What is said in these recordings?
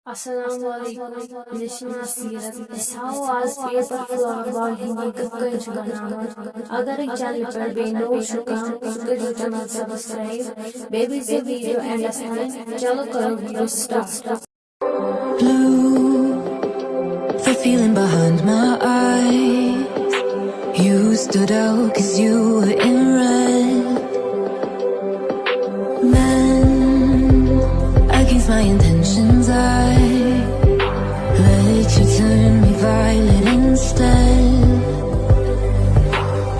Assalamualaikum. Nishna Sirat. How was paper flower ball hindi kakkan chugana. Agar ek channel par be no shukam, उसके channel subscribe. Baby से video and assign. चलो करो video start. Blue, the feeling behind my eyes. You stood out 'cause you were in red. Man, against my intentions, I let you turn me violet instead.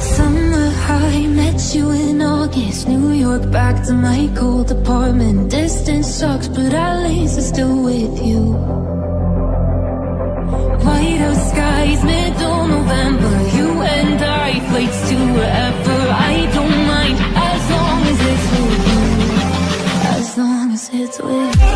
Summer high, met you in August. New York, back to my cold apartment. Distance sucks, but at least I'm still with you. White out skies, middle November. You and I, flights to wherever. I don't mind, as long as it's with you. As long as it's with you.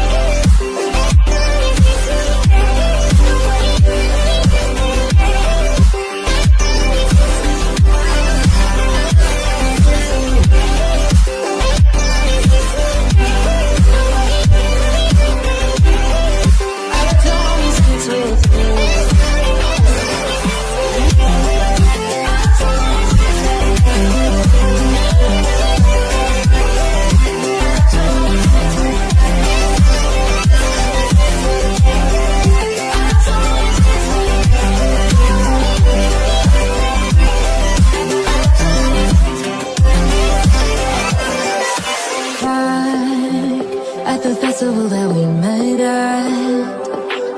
At the festival that we met at,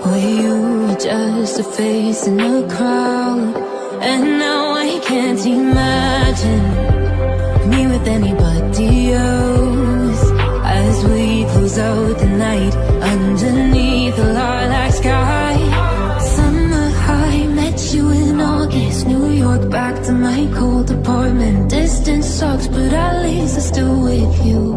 where you were just a face in a crowd. And now I can't imagine me with anybody else. As we close out the night underneath the lilac sky. Summer high, met you in August. New York, back to my cold apartment. Distance sucks, but at least I'm still with you.